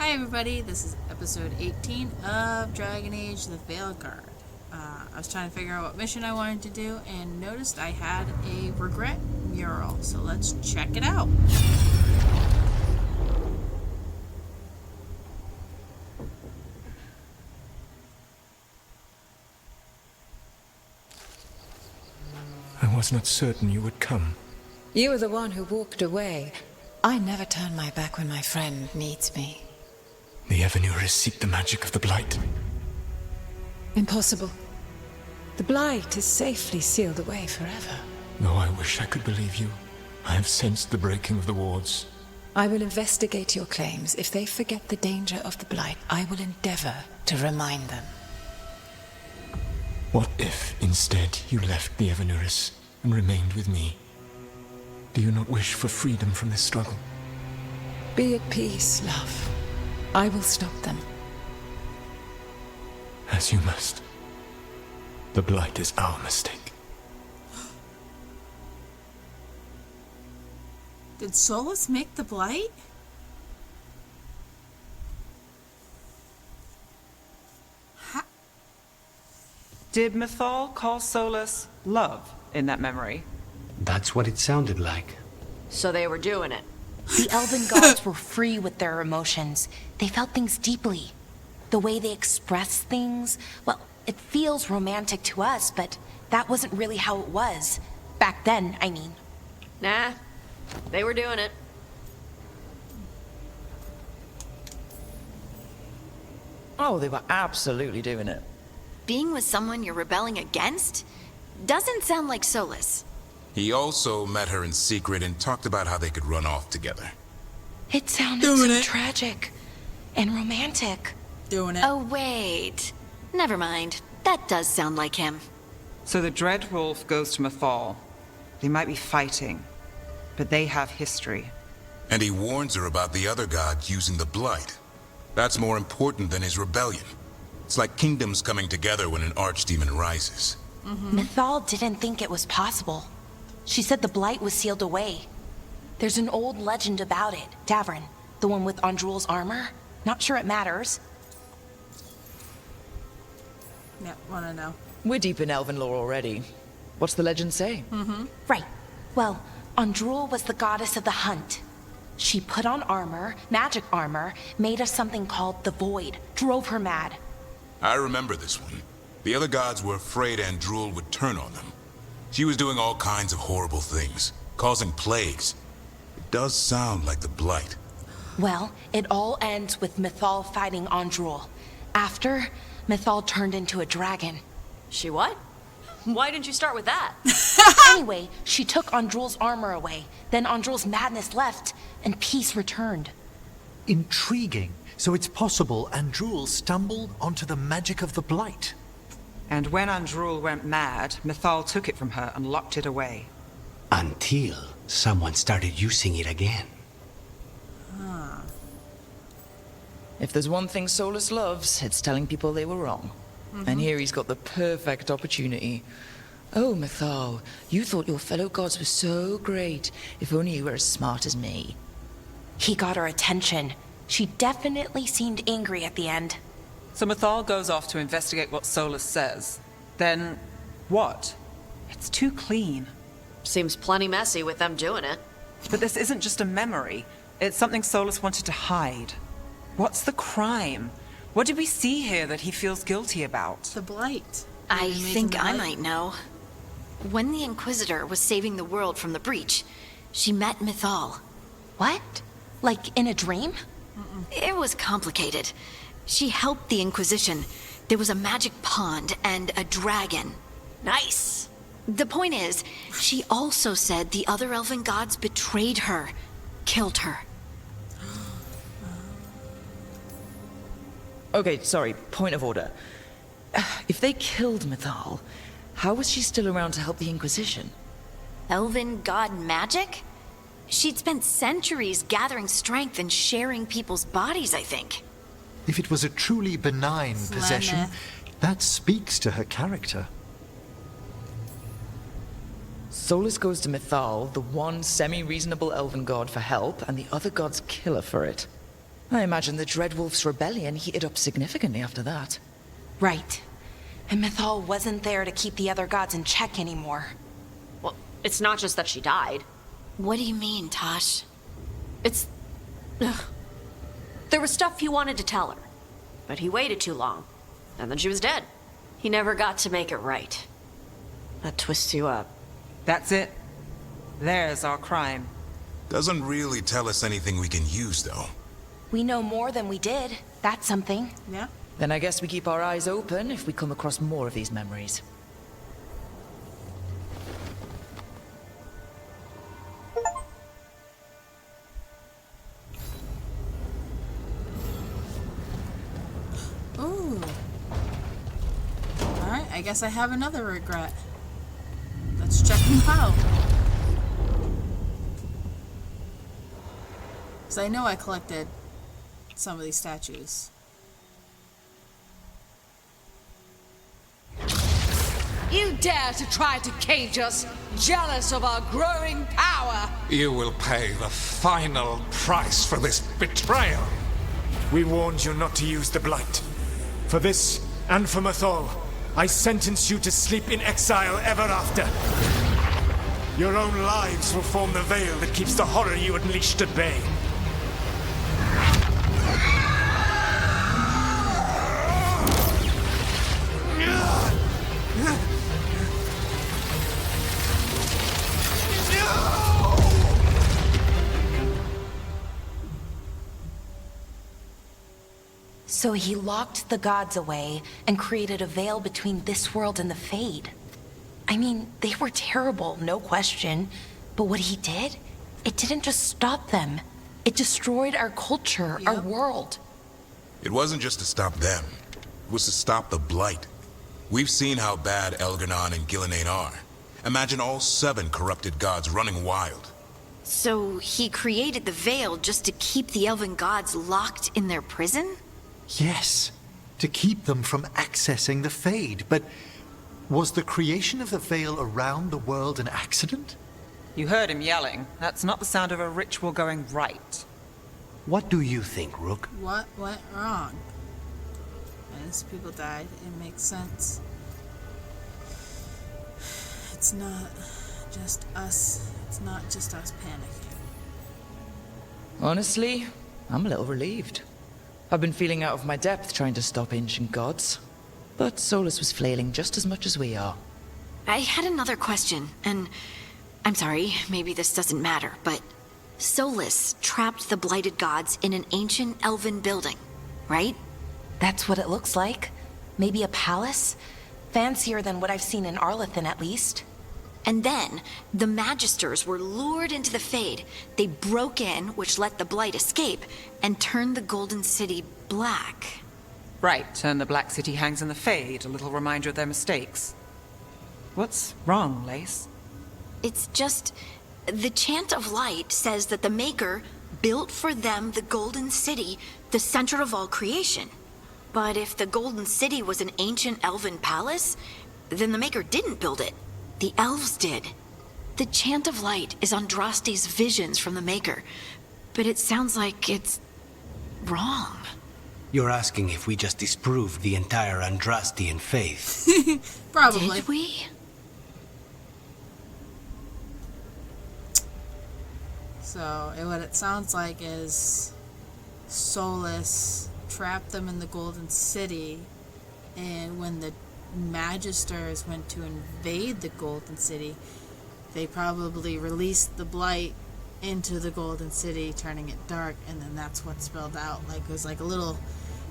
Hi everybody, this is episode 18 of Dragon Age the Veilguard. I was trying to figure out what mission I wanted to do and noticed I had a regret mural, so let's check it out. I was not certain you would come. You were the one who walked away. I never turn my back when my friend needs me. The Evanurus seek the magic of the Blight. Impossible. The Blight is safely sealed away forever. Though I wish I could believe you, I have sensed the breaking of the wards. I will investigate your claims. If they forget the danger of the Blight, I will endeavor to remind them. What if, instead, you left the Evanurus and remained with me? Do you not wish for freedom from this struggle? Be at peace, love. I will stop them. As you must. The Blight is our mistake. Did Solus make the Blight? Did Mythal call Solus love in that memory? That's what it sounded like. So they were doing it. The elven gods were free with their emotions. They felt things deeply. The way they expressed things, well, it feels romantic to us, but that wasn't really how it was. Back then, I mean. Nah, they were doing it. Oh, they were absolutely doing it. Being with someone you're rebelling against doesn't sound like Solus. He also met her in secret and talked about how they could run off together. It sounded so tragic and romantic. Doing it. Oh, wait. Never mind. That does sound like him. So the Dreadwolf goes to Mythal. They might be fighting, but they have history. And he warns her about the other gods using the Blight. That's more important than his rebellion. It's like kingdoms coming together when an archdemon rises. Mythal didn't think it was possible. She said the Blight was sealed away. There's an old legend about it. Davrin, the one with Andrul's armor. Not sure it matters. Yeah, wanna know. We're deep in elven lore already. What's the legend say? Right. Well, Andrul was the goddess of the hunt. She put on armor, magic armor, made of something called the Void. Drove her mad. I remember this one. The other gods were afraid Andrul would turn on them. She was doing all kinds of horrible things, causing plagues. It does sound like the Blight. Well, it all ends with Mythal fighting Andrul. After, Mythal turned into a dragon. She what? Why didn't you start with that? Anyway, she took Andrul's armor away. Then Andrul's madness left, and peace returned. Intriguing. So it's possible Andrul stumbled onto the magic of the Blight. And when Andrul went mad, Mythal took it from her and locked it away. Until someone started using it again. If there's one thing Solus loves, it's telling people they were wrong. And here he's got the perfect opportunity. Oh, Mythal, you thought your fellow gods were so great. If only you were as smart as me. He got her attention. She definitely seemed angry at the end. So Mythal goes off to investigate what Solus says. Then, what? It's too clean. Seems plenty messy with them doing it. But this isn't just a memory. It's something Solus wanted to hide. What's the crime? What did we see here that he feels guilty about? The Blight. I Amazing think I Blight. might know. When the Inquisitor was saving the world from the breach, she met Mythal. What? Like in a dream? It was complicated. She helped the Inquisition. There was a magic pond and a dragon. Nice. The point is, she also said the other elven gods betrayed her, killed her. Okay, sorry, point of order. If they killed Mythal, how was she still around to help the Inquisition? Elven god magic? She'd spent centuries gathering strength and sharing people's bodies, I think. If it was a truly benign possession, that speaks to her character. Solus goes to Mythal, the one semi-reasonable elven god, for help, and the other gods kill her for it. I imagine the Dreadwolf's rebellion heated up significantly after that. Right. And Mythal wasn't there to keep the other gods in check anymore. Well, it's not just that she died. What do you mean, Tosh? It's... Ugh. There was stuff he wanted to tell her, but he waited too long, and then she was dead. He never got to make it right. That twists you up. That's it. There's our crime. Doesn't really tell us anything we can use, though. We know more than we did. That's something. Yeah. Then I guess we keep our eyes open if we come across more of these memories. Ooh. Alright, I guess I have another regret. Let's check them out. Because I know I collected some of these statues. You dare to try to cage us, jealous of our growing power! You will pay the final price for this betrayal. We warned you not to use the Blight. For this, and for Mythal, I sentence you to sleep in exile ever after. Your own lives will form the veil that keeps the horror you unleashed at bay. So he locked the gods away and created a veil between this world and the Fade. I mean, they were terrible, no question. But what he did, it didn't just stop them. It destroyed our culture, our world. It wasn't just to stop them. It was to stop the Blight. We've seen how bad Elgar'nan and Gillenane are. Imagine all 7 corrupted gods running wild. So he created the veil just to keep the elven gods locked in their prison? Yes, to keep them from accessing the Fade. But was the creation of the veil around the world an accident? You heard him yelling. That's not the sound of a ritual going right. What do you think, Rook? What went wrong? As people died, it makes sense. It's not just us. It's not just us panicking. Honestly, I'm a little relieved. I've been feeling out of my depth trying to stop ancient gods. But Solus was flailing just as much as we are. I had another question, and I'm sorry, maybe this doesn't matter, but Solus trapped the blighted gods in an ancient elven building, right? That's what it looks like. Maybe a palace? Fancier than what I've seen in Arlethan, at least. And then, the Magisters were lured into the Fade. They broke in, which let the Blight escape, and turned the Golden City black. Right, and the Black City hangs in the Fade, a little reminder of their mistakes. What's wrong, Lace? It's just... the Chant of Light says that the Maker built for them the Golden City, the center of all creation. But if the Golden City was an ancient elven palace, then the Maker didn't build it. The elves did. The Chant of Light is Andraste's visions from the Maker, but it sounds like it's wrong. You're asking if we just disproved the entire Andrastian faith. Probably. Did we? So, what it sounds like is Solus trapped them in the Golden City, and when the Magisters went to invade the Golden City, they probably released the Blight into the Golden City, turning it dark, and then that's what spilled out. Like, it was like a little,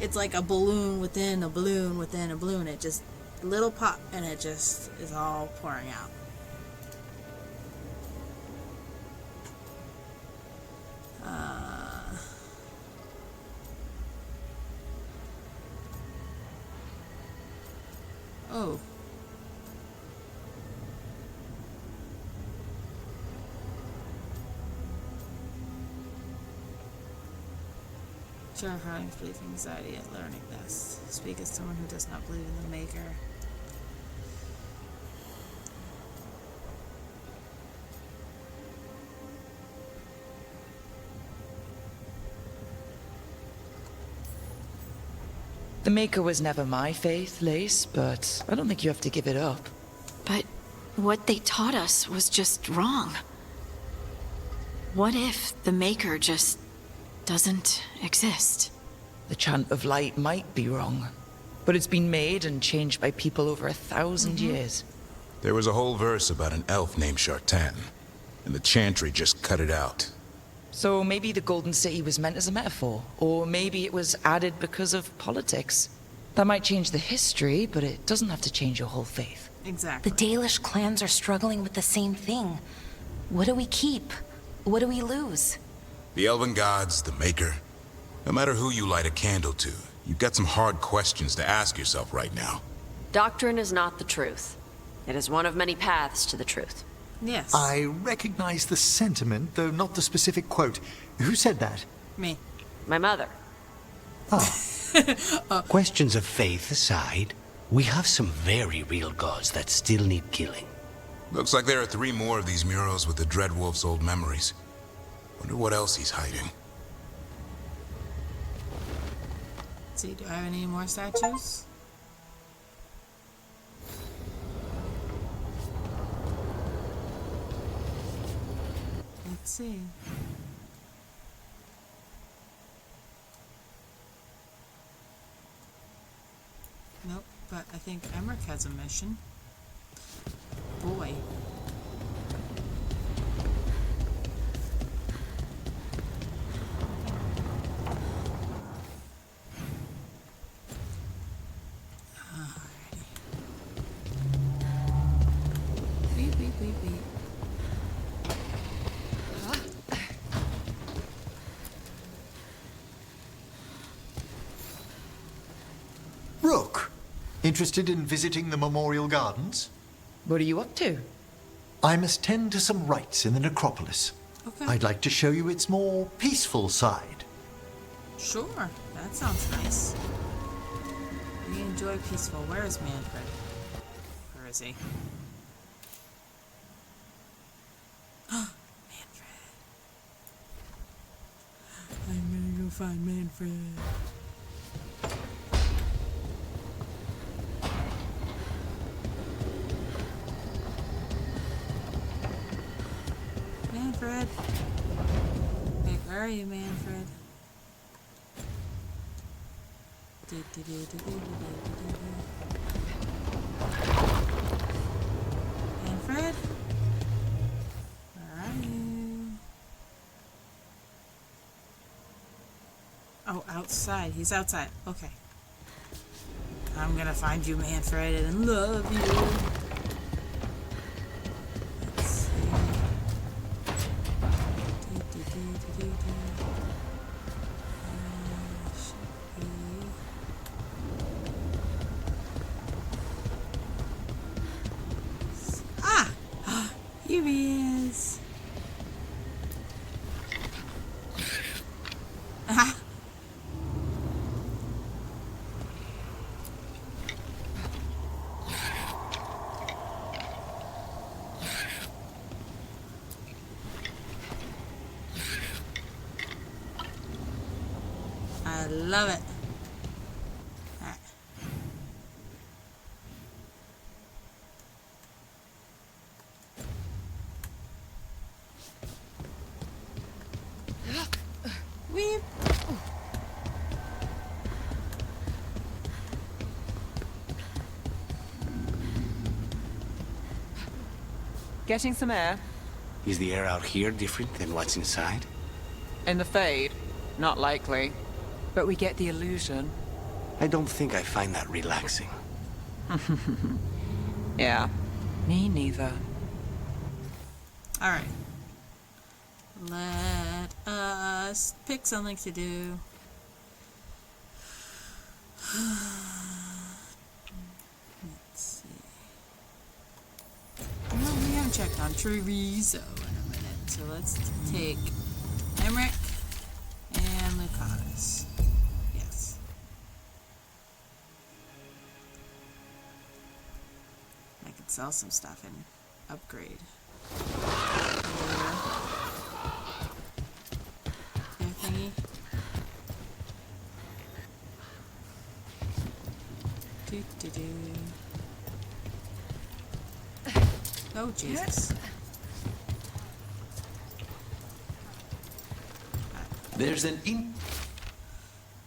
it's like a balloon within a balloon within a balloon. It just, little pop, and it just is all pouring out. Oh. Terrifying, fleeting anxiety at learning this. Speak as someone who does not believe in the Maker. The Maker was never my faith, Lace, but I don't think you have to give it up. But what they taught us was just wrong. What if the Maker just doesn't exist? The chant of light might be wrong, but it's been made and changed by people over 1,000 years. There was a whole verse about an elf named Shartan, and the chantry just cut it out. So maybe the Golden City was meant as a metaphor, or maybe it was added because of politics. That might change the history, but it doesn't have to change your whole faith. Exactly. The Dalish clans are struggling with the same thing. What do we keep? What do we lose? The elven gods, the Maker. No matter who you light a candle to, you've got some hard questions to ask yourself right now. Doctrine is not the truth. It is one of many paths to the truth. Yes. I recognize the sentiment, though not the specific quote. Who said that? Me. My mother. Questions of faith aside, we have some very real gods that still need killing. Looks like there are 3 more of these murals with the Dreadwolf's old memories. Wonder what else he's hiding. Let's see, do I have any more statues? Let's see. Nope, but I think Emmerich has a mission. Boy. Alrighty. Beep, beep, beep, beep. Rook, interested in visiting the Memorial Gardens? What are you up to? I must tend to some rites in the necropolis. Okay. I'd like to show you its more peaceful side. Sure, that sounds nice. We enjoy peaceful. Where is Manfred? Where is he? Manfred. I'm gonna go find Manfred. Manfred. Wait, where are you, Manfred? Manfred? Where are you? Oh, outside. He's outside. Okay. I'm gonna find you, Manfred, and love you. Let's see. Ah! Here he is. Ah! I love it. Alright. Weep. Getting some air? Is the air out here different than what's inside? In the Fade? Not likely. But we get the illusion. I don't think I find that relaxing. Yeah, me neither. Alright. Let us pick something to do. Let's see. Well, we haven't checked on Treviso in a minute, so let's take Emmerich and Lucanus. Yes. I could sell some stuff and upgrade. Thingy. Do, do, do. Oh, Jesus. There's an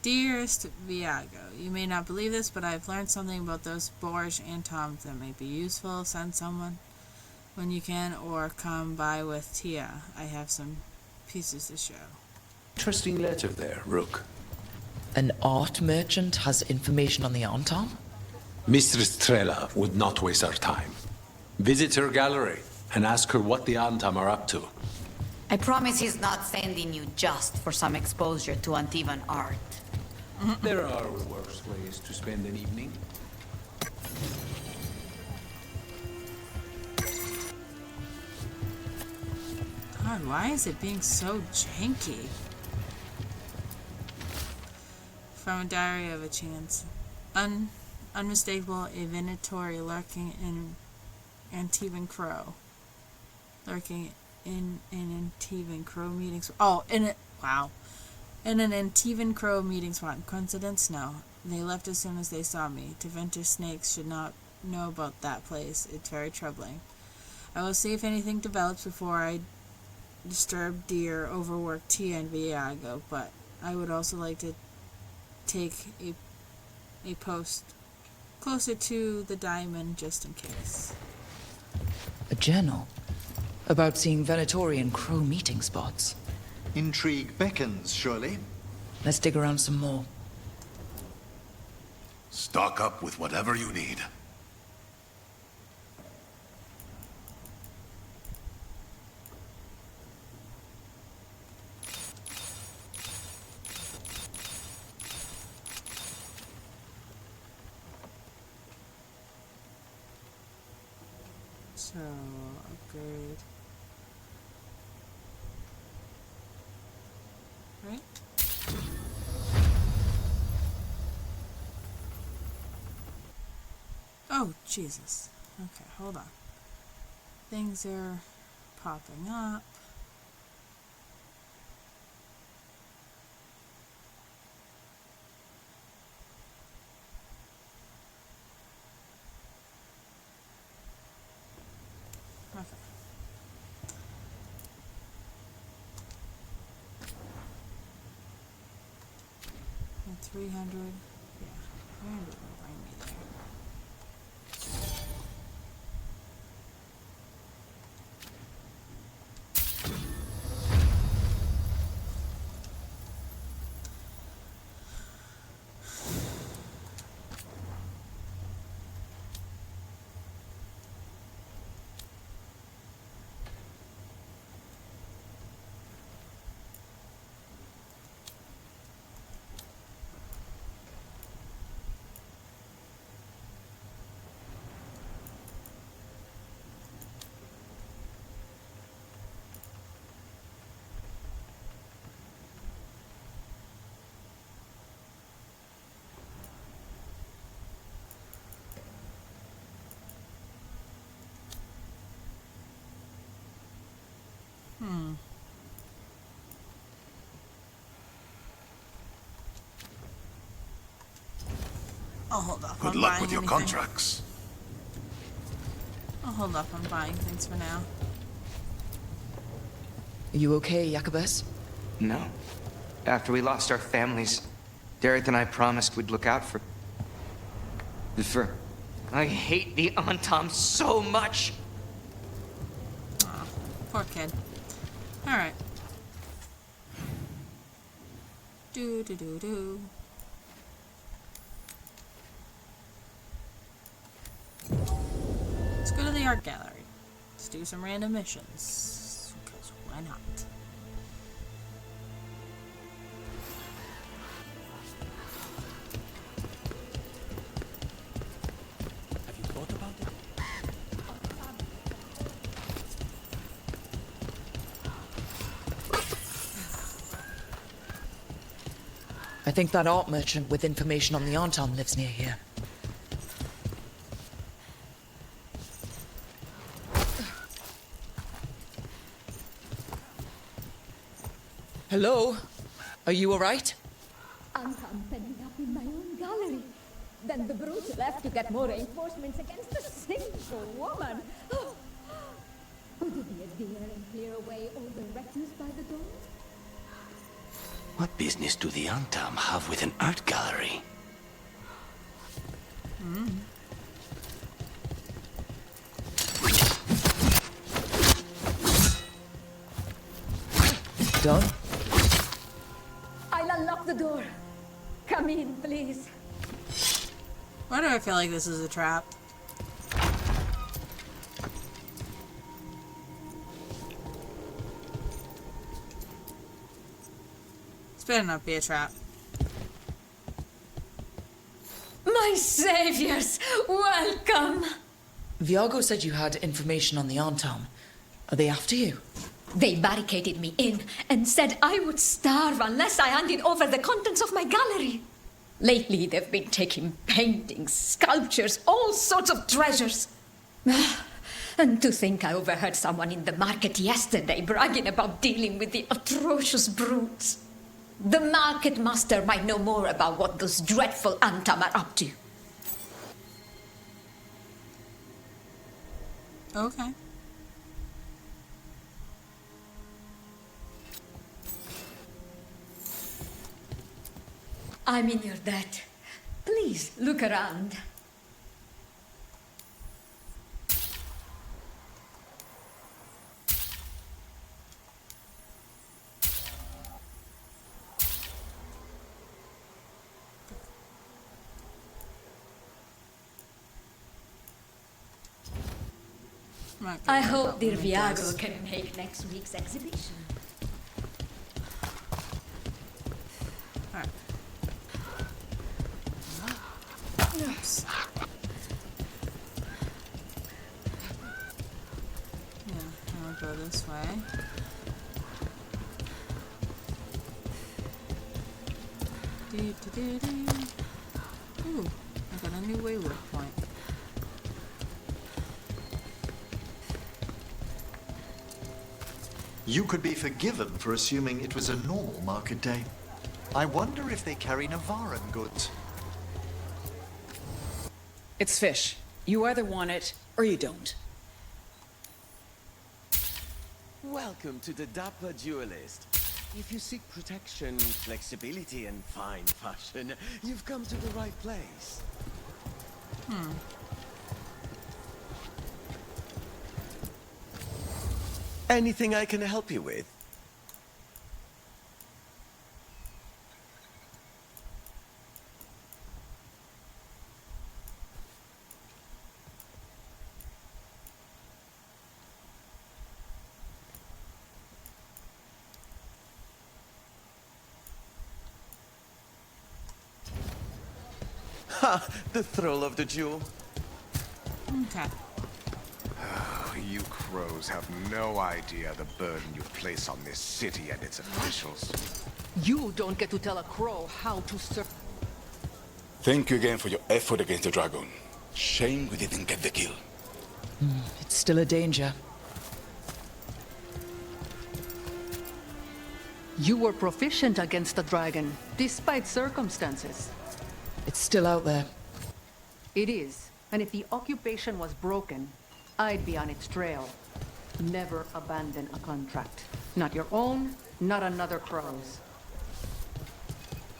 Dearest Viago, you may not believe this, but I've learned something about those Borge and Toms that may be useful. Send someone when you can, or come by with Tia. I have some pieces to show. interesting letter there, Rook. An art merchant has information on the Antom? Mistress Trella would not waste our time. Visit her gallery and ask her what the Antam are up to. I promise he's not sending you just for some exposure to Antivan art. There are worse ways to spend an evening. God, why is it being so janky? From a Diary of a Chance. Unmistakable Evenatory lurking in Antivan Crow. Lurking in an Antivan Crow meeting. Oh, in an Antivan Crow meeting spot. Coincidence? No. They left as soon as they saw me. Teventus snakes should not know about that place. It's very troubling. I will see if anything develops before I disturb dear, overworked Tia and Viago, but I would also like to take a post closer to the diamond just in case. A journal? About seeing Venatori and Crow meeting spots. Intrigue beckons, surely. Let's dig around some more. Stock up with whatever you need. So, upgrade. Right? Oh, Jesus. Okay, hold on. Things are popping up. Okay. And 300. Yeah, 300 will bring me there. I'll hold off Good on luck buying with your anything. contracts. I'll hold off on buying things for now. Are you okay, Jacobus? No. After we lost our families, Derek and I promised we'd look out for... I hate the Antom so much! Aw, poor kid. Alright. Do. Let's go to the art gallery. Let's do some random missions. Because why not? Have you thought about it? I think that art merchant with information on the Antom lives near here. Hello? Are you alright? I'm setting up in my own gallery. Then the brutes left to get more reinforcements against a single woman. Would it be a deer and clear away all the refuse by the door? What business do the Antam have with an art gallery? Done? I'll unlock the door. Come in, please. Why do I feel like this is a trap? This better not be a trap. My saviors, welcome! Viago said you had information on the Antam. Are they after you? They barricaded me in and said I would starve unless I handed over the contents of my gallery. Lately, they've been taking paintings, sculptures, all sorts of treasures. And to think I overheard someone in the market yesterday bragging about dealing with the atrocious brutes. The market master might know more about what those dreadful Antam are up to. Okay. I'm in your debt. Please look around. I hope dear Viago can make next week's exhibition. Oops. Yeah, I'll go this way. Ooh, I got a new wayward point. You could be forgiven for assuming it was a normal market day. I wonder if they carry Navaran goods. It's fish. You either want it, or you don't. Welcome to the Dapper Duelist. If you seek protection, flexibility, and fine fashion, you've come to the right place. Anything I can help you with? Ha! The thrill of the jewel. Okay. You crows have no idea the burden you place on this city and its officials. You don't get to tell a crow how to serve. Thank you again for your effort against the dragon. Shame we didn't get the kill. It's still a danger. You were proficient against the dragon, despite circumstances. It's still out there. It is, and if the occupation was broken, I'd be on its trail. Never abandon a contract. Not your own, not another crow's.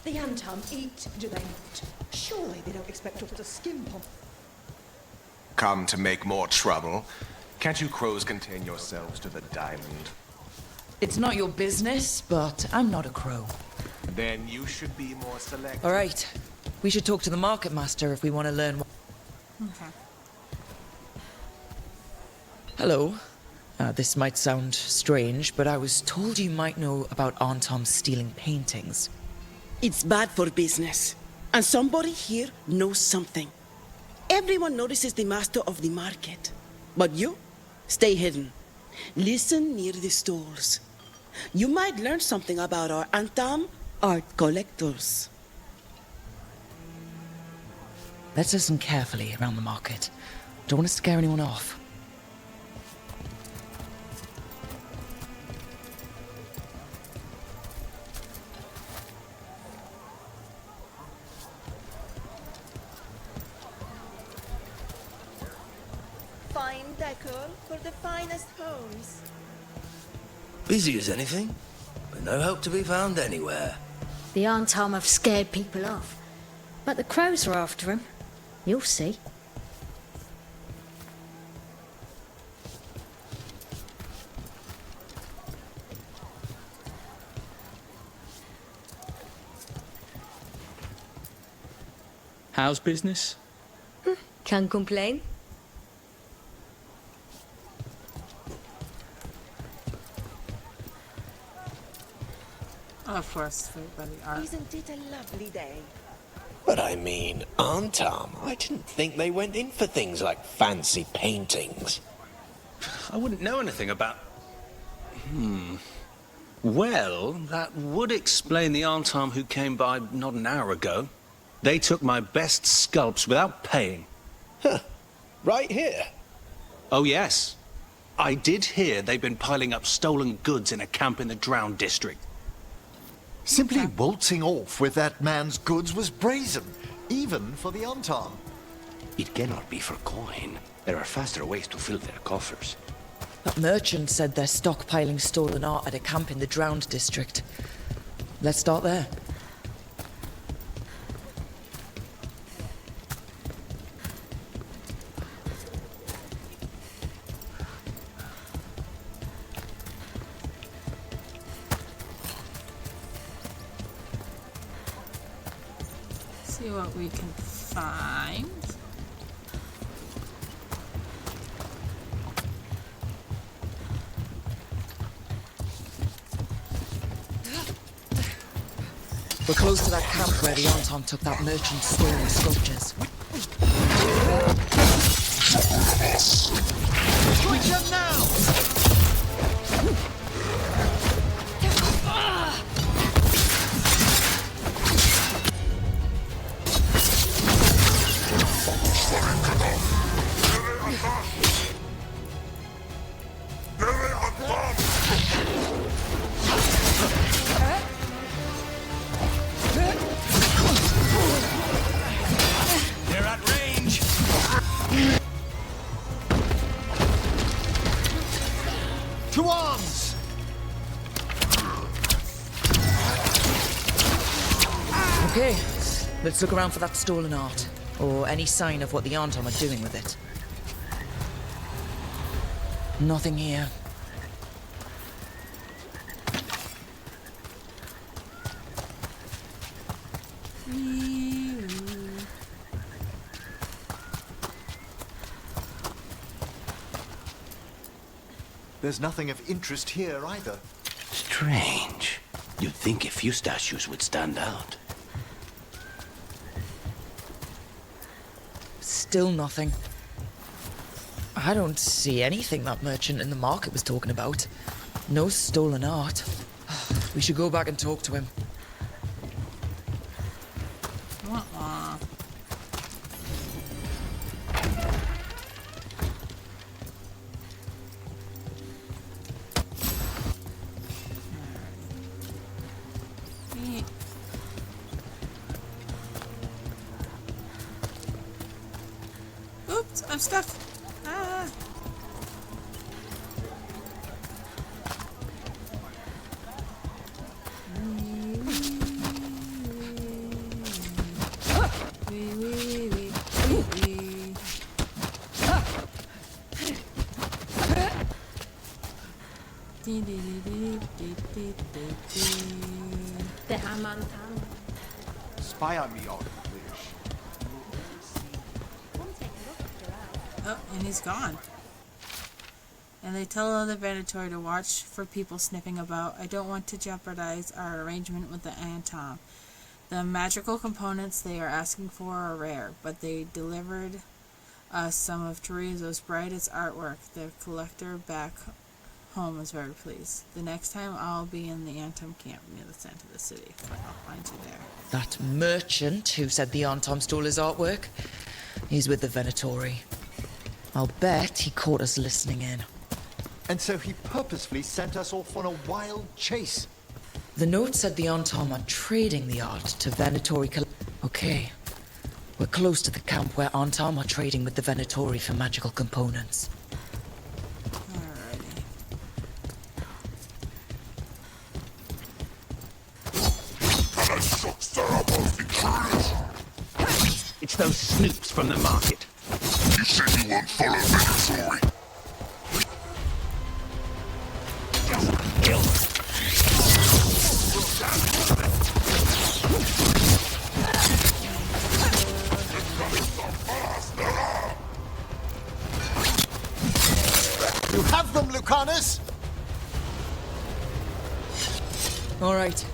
The Antam eat, do they not? Surely they don't expect us to skim them. Come to make more trouble? Can't you crows contain yourselves to the diamond? It's not your business, but I'm not a crow. Then you should be more selective. All right. We should talk to the market master if we want to learn what... Okay. Hello. This might sound strange, but I was told you might know about Antam stealing paintings. It's bad for business. And somebody here knows something. Everyone notices the master of the market. But you, stay hidden. Listen near the stalls. You might learn something about our Antam art collectors. Let's listen carefully around the market. Don't want to scare anyone off. fine decor for the finest homes. Busy as anything, but no help to be found anywhere. The Arntom have scared people off. But the crows are after him. You'll see. How's business? Can't complain. Oh, of course, for everybody art. Isn't it a lovely day? But I mean, Antam, I didn't think they went in for things like fancy paintings. I wouldn't know anything about... Well, that would explain the Arntom who came by not an hour ago. They took my best sculpts without paying. Huh. Right here? Oh, yes. I did hear they've been piling up stolen goods in a camp in the Drowned district. Simply waltzing off with that man's goods was brazen, even for the Antam. It cannot be for coin. There are faster ways to fill their coffers. That merchant said they're stockpiling stolen art at a camp in the Drowned district. Let's start there. See what we can find. We're close to that camp where the Anton took that merchant's stolen sculptures. Switch up now! They're at range! To arms! Okay, let's look around for that stolen art, or any sign of what the Anton are doing with it. Nothing here. There's nothing of interest here either. Strange. You'd think a few statues would stand out. Still nothing. I don't see anything that merchant in the market was talking about. No stolen art. We should go back and talk to him. Uh-uh. Oops, I'm stuck. Ah. The Amantan. Spy on me, all Lish. Oh, and he's gone. And they tell other Venatori to watch for people sniffing about. I don't want to jeopardize our arrangement with the Antom. The magical components they are asking for are rare, but they delivered us some of Terizo's brightest artwork. The collector back home is very pleased. The next time I'll be in the Antom camp near the center of the city. I'll find you there. That merchant who said the Antom stole his artwork, he's with the Venatori. I'll bet he caught us listening in. And so he purposefully sent us off on a wild chase. The note said the Antom are trading the art to Venatori. Okay. We're close to the camp where Antam are trading with the Venatori for magical components. Alrighty. It's those snoops from the market. You said you won't follow Venatori. You have them, Lucanus! All right.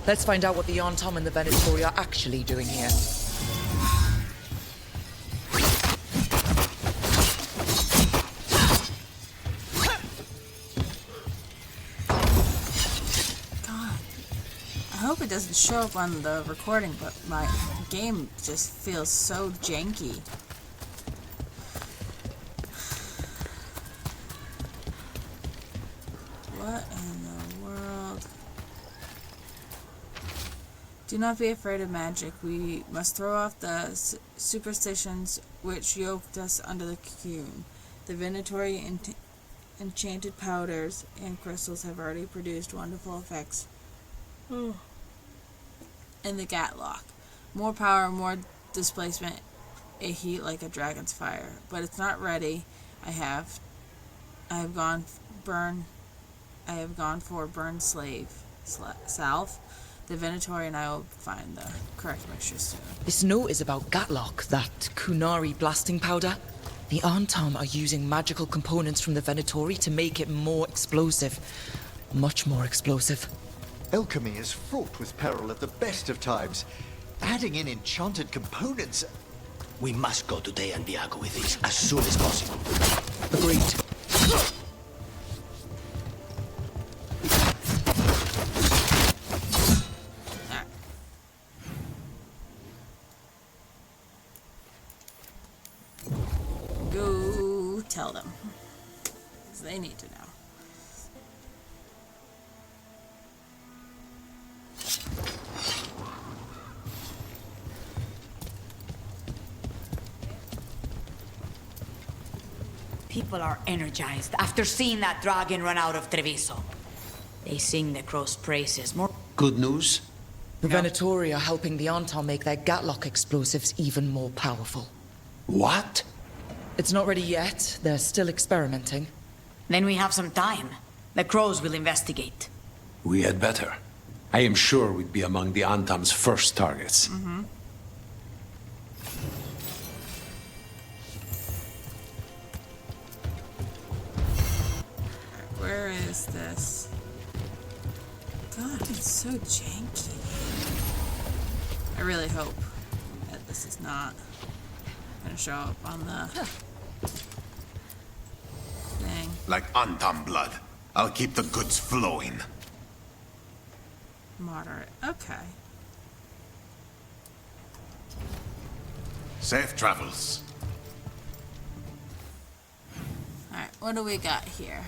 Let's find out what the Antam and the Venatori are actually doing here. I hope it doesn't show up on the recording, but my game just feels so janky. What in the world? Do not be afraid of magic. We must throw off the superstitions which yoked us under the cocoon. The Venatori enchanted powders and crystals have already produced wonderful effects. In the Gatlock. More power, more displacement, a heat like a dragon's fire. But it's not ready. I have gone for burn slave south. The Venatori and I will find the correct mixture soon. This note is about Gatlock, that Kunari blasting powder. The Antam are using magical components from the Venatori to make it more explosive. Much more explosive. Alchemy is fraught with peril at the best of times. Adding in enchanted components... We must go to Day and Viago with this as soon as possible. Agreed. Go tell them. 'Cause they need to know. People are energized after seeing that dragon run out of Treviso. They sing the crow's praises more. Good news? The Venatori are helping the Antam make their Gatlock explosives even more powerful. What? It's not ready yet. They're still experimenting. Then we have some time. The crows will investigate. We had better. I am sure we'd be among the Antam's first targets. Mm-hmm. Where is this? God, it's so janky. I really hope that this is not gonna show up on the thing. Like Antam blood. I'll keep the goods flowing. Moderate. Okay. Safe travels. Alright, what do we got here?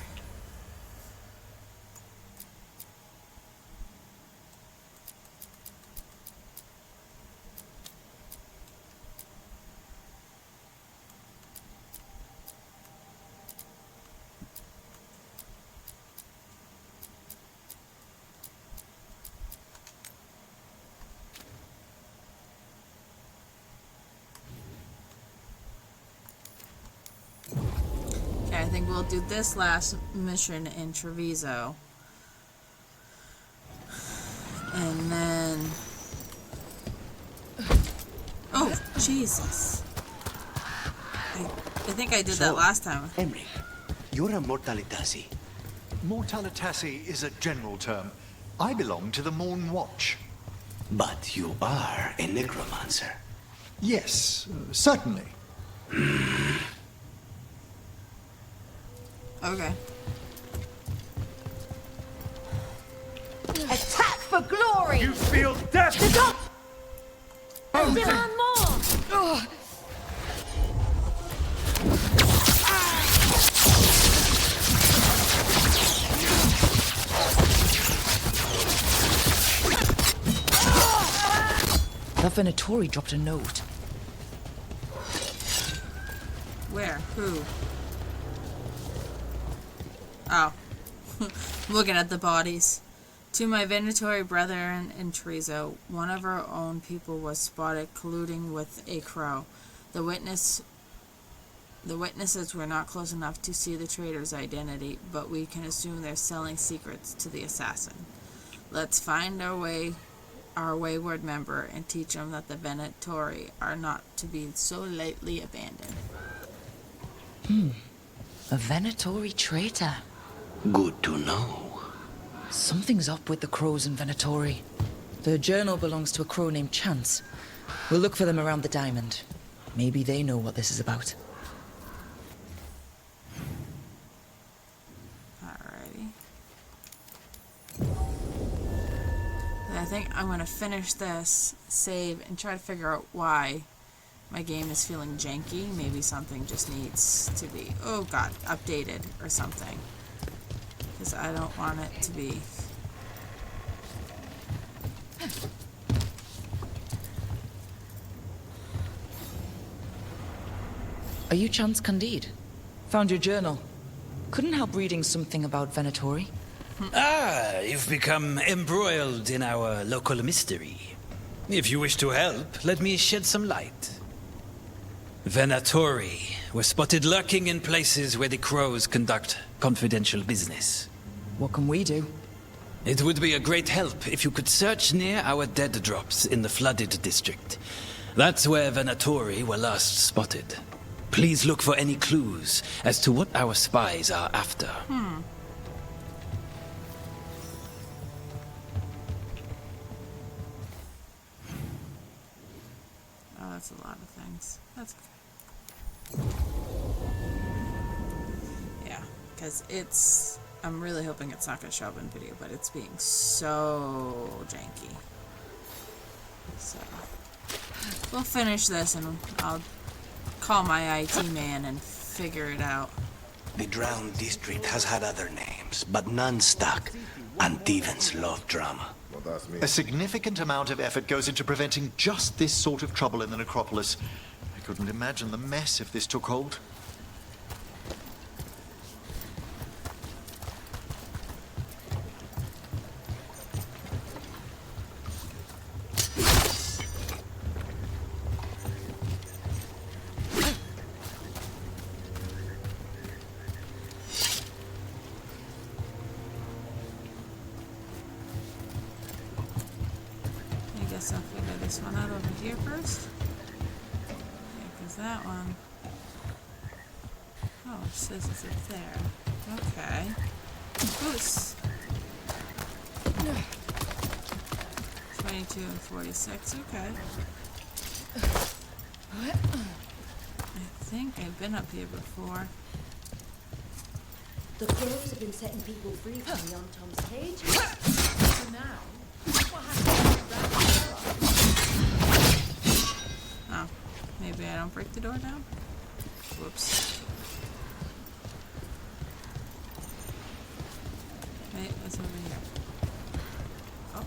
I think we'll do this last mission in Treviso. And then... Oh, Jesus. I think I did that last time. Emric, you're a Mortalitasi. Mortalitasi is a general term. I belong to the Morn Watch. But you are a necromancer. Yes, certainly. Okay. Attack for glory! You feel death! The top! And there are more! That Venatori dropped a note. Where? Who? Oh. Looking at the bodies. To my Venatori brethren in Trezo, one of our own people was spotted colluding with a crow. The witnesses were not close enough to see the traitor's identity, but we can assume they're selling secrets to the assassin. Let's find our wayward member and teach them that the Venatori are not to be so lightly abandoned. A Venatori traitor. Good to know. Something's up with the crows in Venatori. The journal belongs to a crow named Chance. We'll look for them around the diamond. Maybe they know what this is about. Alrighty. I think I'm going to finish this, save, and try to figure out why my game is feeling janky. Maybe something just needs to be, oh god, updated or something. Because I don't want it to be. Are you Chance Candide? Found your journal. Couldn't help reading something about Venatori. Ah, you've become embroiled in our local mystery. If you wish to help, let me shed some light. Venatori were spotted lurking in places where the crows conduct confidential business. What can we do? It would be a great help if you could search near our dead drops in the flooded district. That's where Venatori were last spotted. Please look for any clues as to what our spies are after. Oh, that's a lot of things. That's okay. Yeah, because it's... I'm really hoping it's not going to show up in video, but it's being so janky. So, we'll finish this and I'll call my IT man and figure it out. The drowned district has had other names, but none stuck. And Devons love drama. A significant amount of effort goes into preventing just this sort of trouble in the necropolis. I couldn't imagine the mess if this took hold. I'll figure this one out over here first. Yeah, because that one... Oh, it says it's up there. Okay. Goose. 22 and 46, okay. I think I've been up here before. The crows have been setting people free from the Tom's cage. So now, what happens? Oh, maybe I don't break the door down? Whoops. Wait, what's over here? Oh.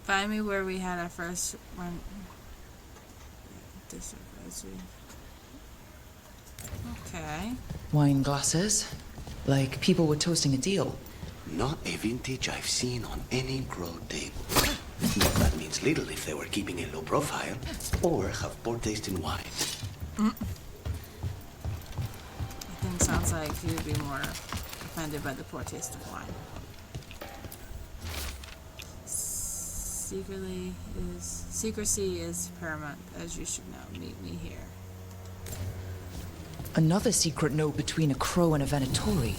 Find me where we had our first run. Okay. Wine glasses. Like people were toasting a deal. Not a vintage I've seen on any crow table. But that means little if they were keeping a low profile or have poor taste in wine. I think it sounds like he would be more offended by the poor taste of wine. Secrecy is paramount, as you should know. Meet me here. Another secret note between a crow and a Venatori.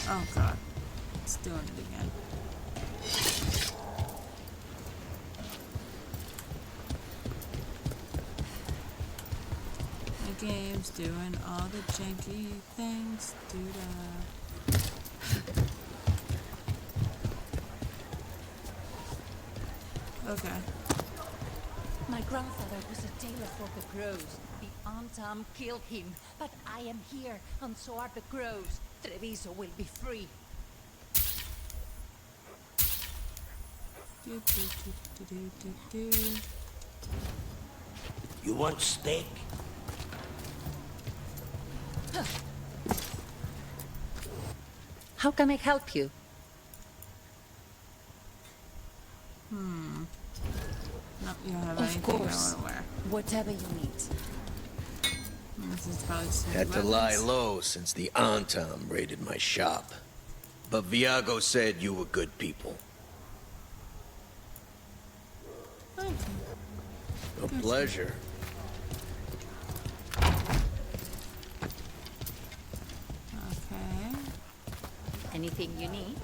Oh god, it's doing it again. The game's doing all the janky things. Okay. My grandfather was a tailor for the crows. He Antam killed him, but I am here, and so are the crows. Treviso will be free. You want steak? How can I help you? Nope, you don't have Of anything course. I want to wear. Whatever you need. This is probably just Had to weapons. lie low since the Antam raided my shop. But Viago said you were good people. A pleasure. Okay. Anything you need?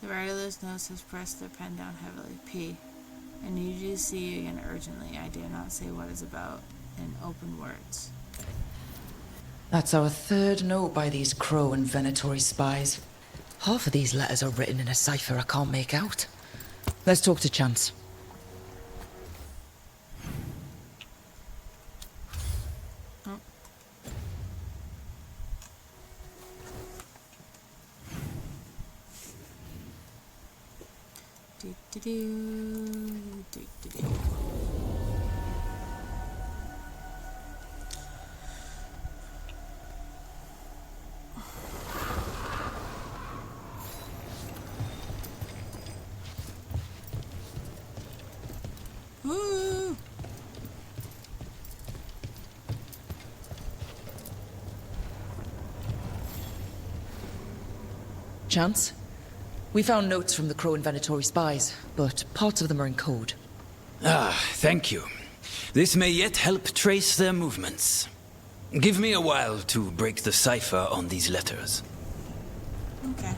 The writerless notes has pressed their pen down heavily. P. I need you to see you again urgently. I dare not say what is about in open words. That's our third note by these Crow and Venatori spies. Half of these letters are written in a cipher I can't make out. Let's talk to Chance. Woo! Chance? We found notes from the Crow and Venatori spies, but parts of them are in code. Ah, thank you. This may yet help trace their movements. Give me a while to break the cipher on these letters. Okay.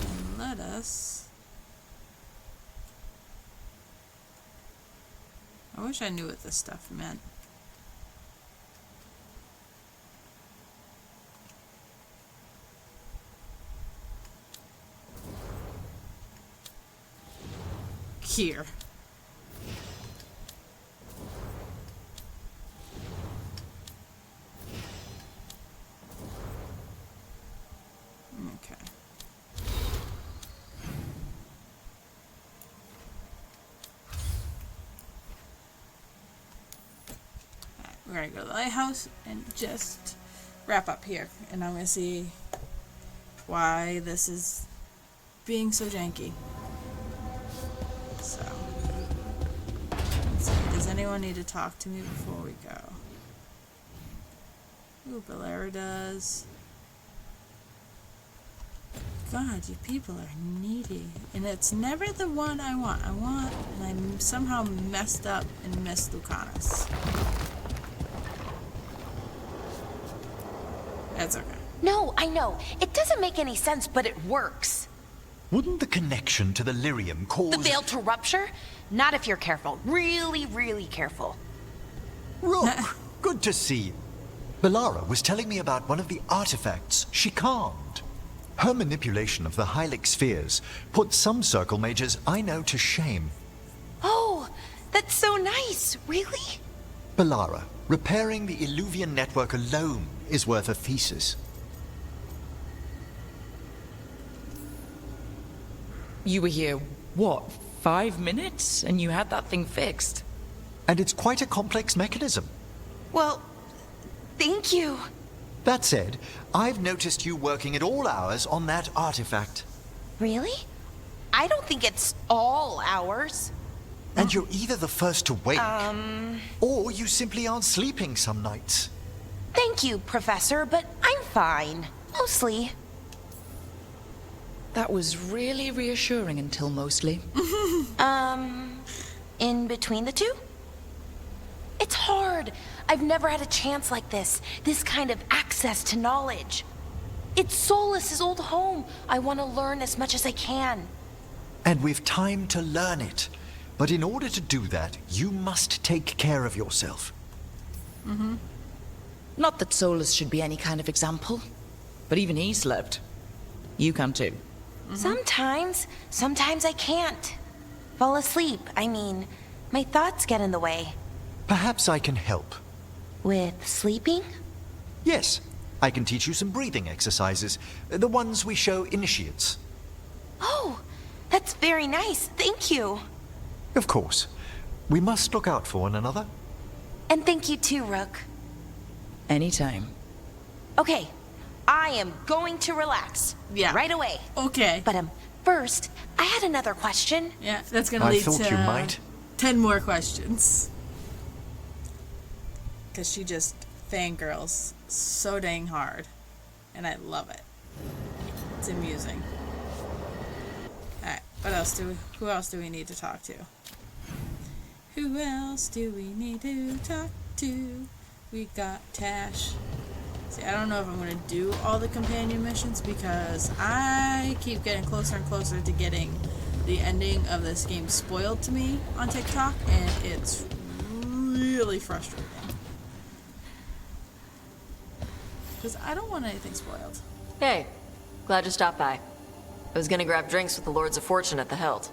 And let us... I wish I knew what this stuff meant. Here. Okay. Alright, we're gonna go to the lighthouse and just wrap up here, and I'm gonna see why this is being so janky. So, let's see. Does anyone need to talk to me before we go? Ooh, Valera does. God, you people are needy. And it's never the one I want. And I somehow messed up and missed Lucanus. That's okay. No, I know. It doesn't make any sense, but it works. Wouldn't the connection to the lyrium cause... The veil to rupture? Not if you're careful. Really, really careful. Rook, good to see you. Belara was telling me about one of the artifacts she calmed. Her manipulation of the Hylic spheres put some circle mages I know to shame. Oh, that's so nice. Really? Belara, repairing the Illuvian network alone is worth a thesis. You were here, what, 5 minutes? And you had that thing fixed? And it's quite a complex mechanism. Well, thank you. That said, I've noticed you working at all hours on that artifact. Really? I don't think it's all hours. And you're either the first to wake, or you simply aren't sleeping some nights. Thank you, Professor, but I'm fine. Mostly. That was really reassuring until mostly. In between the two? It's hard. I've never had a chance like this kind of access to knowledge. It's Solas's old home. I want to learn as much as I can. And we've time to learn it. But in order to do that, you must take care of yourself. Mm-hmm. Not that Solus should be any kind of example, but even he slept. You can too. Sometimes I can't. Fall asleep, I mean. My thoughts get in the way. Perhaps I can help. With sleeping? Yes, I can teach you some breathing exercises, the ones we show initiates. Oh, that's very nice. Thank you. Of course. We must look out for one another. And thank you too, Rook. Anytime. Okay, I am going to relax. Yeah. Right away. Okay. But first, I had another question. Yeah, that's gonna lead to... I thought you might. 10 more questions. Because she just fangirls so dang hard. And I love it. It's amusing. Alright, who else do we need to talk to? Who else do we need to talk to? We got Tash. See, I don't know if I'm going to do all the companion missions because I keep getting closer and closer to getting the ending of this game spoiled to me on TikTok, and it's really frustrating. Because I don't want anything spoiled. Hey, glad you stopped by. I was gonna grab drinks with the Lords of Fortune at the Hilt.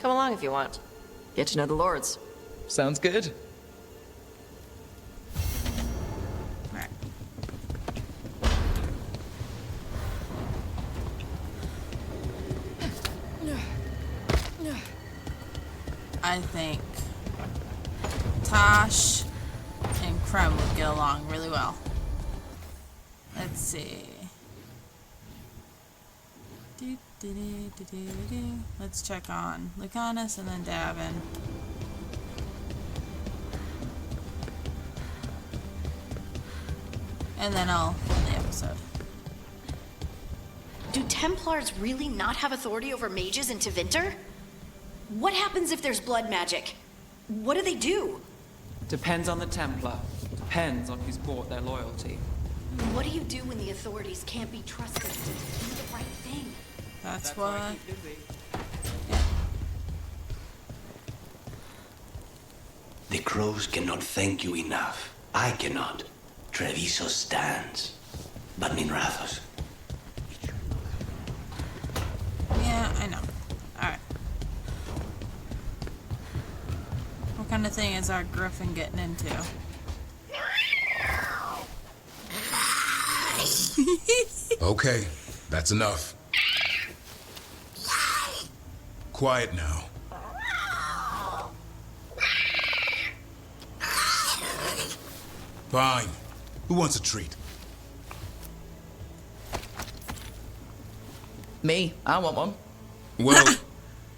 Come along if you want. Get to know the Lords. Sounds good. Alright. I think Tosh and Krem would get along really well. Let's see. Let's check on Lucanus and then Davin. And then I'll end the episode. Do Templars really not have authority over mages in Tevinter? What happens if there's blood magic? What do they do? Depends on the Templar. Depends on who's bought their loyalty. What do you do when the authorities can't be trusted to do the right thing? That's why. The crows cannot thank you enough. I cannot. Treviso stands. But Minrathos. Yeah, I know. Alright. What kind of thing is our griffin getting into? Okay, that's enough. Quiet now. Fine. Who wants a treat? Me. I want one. Well,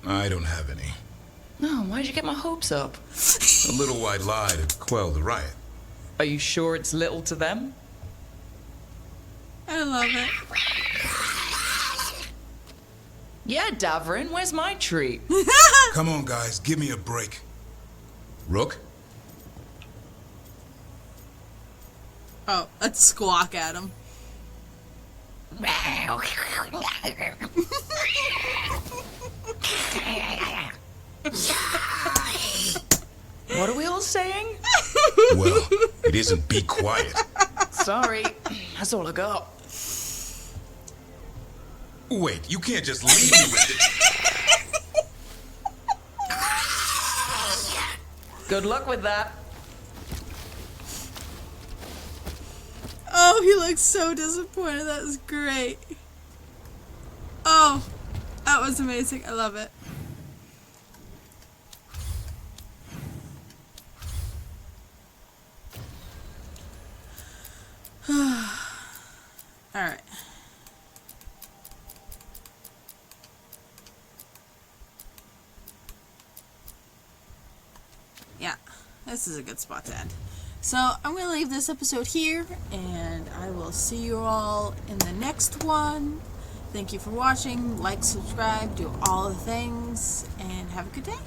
I don't have any. No, why'd you get my hopes up? A little white lie to quell the riot. Are you sure it's little to them? I love it. Yeah, Davrin, where's my treat? Come on, guys, give me a break. Rook? Oh, let's squawk at him. What are we all saying? Well, it isn't be quiet. Sorry, that's all I got. Wait, you can't just leave me with it. Good luck with that. Oh, he looks so disappointed. That was great. Oh, that was amazing. I love it. All right. Yeah, this is a good spot to end. So I'm going to leave this episode here, and I will see you all in the next one. Thank you for watching. Like, subscribe, do all the things, and have a good day.